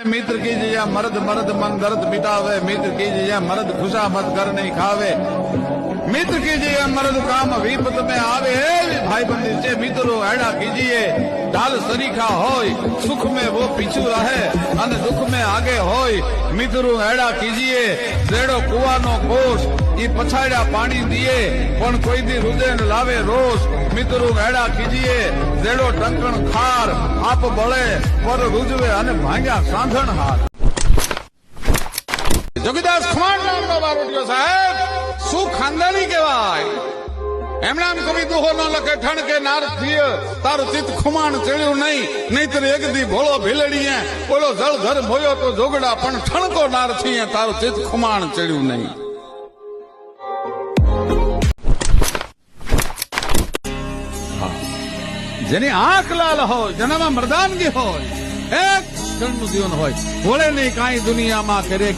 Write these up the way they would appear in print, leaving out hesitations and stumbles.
मित्र कीजिए मर्द मर्द मन दर्द मिटावे, मित्र कीजिए मर्द खुशा मत कर नहीं खावे, मित्र कीजिए मर्द काम विपत में आवे। भाई बंदी से मित्रों ऐडा कीजिए ढाल सरीखा होय, सुख में वो पीछू रहे अन दुख में आगे होय। मित्रों ऐडा कीजिए जेड़ो कुआनो कोष ई पछाड़ा पानी दिए पण कोई दी हृदय न लावे रोष। मित्रों ऐडा कीजिए जेड़ो टंकण खार आप बळे पर रुजवे अने भांग्या सांधण हार। जोगीदास खमाण नाम नो बारोटियो साहेब શું ખાનદાની કહેવાય એમણે આમ કવિ દુહો ન લખે ઠણ કે નાર થિય તારું ચિત્ત ખુમાણ ચડ્યું નહીં, નહીતર એક દી ભોળો ભીલડીએ બોલો જળ ઘર મોયો તો જોગડા પણ ઠણકો નાર થિયે તારું ચિત્ત ખુમાણ ચડ્યું નહીં। જેની આંખ લાલ હોય, જેનામાં મર્દાનગી હોય, એક ક્ષણનું જીવન હોય, ભોળે નહીં કાંઈ દુનિયામાં કરે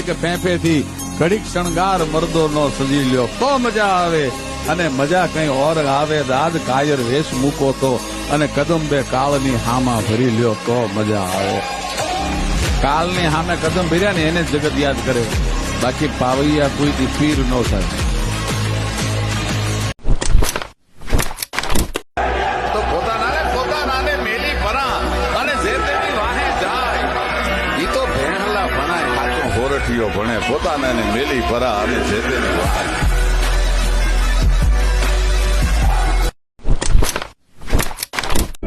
કે ફેંફેથી ઘડીક શણગાર મર્દો નો સજી લ્યો તો મજા આવે, અને મજા કઈ ઓર આવે રાજ કાયર વેશ મૂકો તો, અને કદંબે કાળની હામાં ભરી લ્યો તો મજા આવે। કાળની હામે કદમ ભર્યા ને એને જગત યાદ કરે, બાકી પાવૈયા કોઈ પીર નો થાય। તો પોતાનાને મેલી પરા અને જે તેની વાહે જાય ઈ તો ભેણલા ભણાય સાચો હોરઠિયો ભણે, પોતાનાને મેલી પરા અને જે તેની વાહે।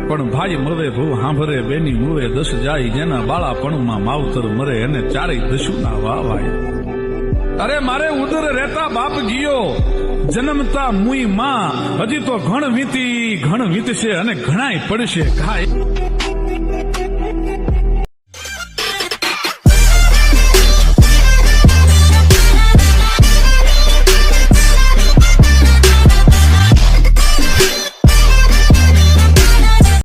પણ ભાઈ મરે ભૂ હાંભરે બેની મુવે દસ જાય, જેના બાળાપણમાં માવતર મરે એને ચારેય દશુના વાવાય। અરે મારે ઉદર રહેતા બાપ ગયો જન્મતા મુઈ માં, હજી તો ઘણ વીતી ઘણ વીતશે અને ઘણાય પડશે ઘાય।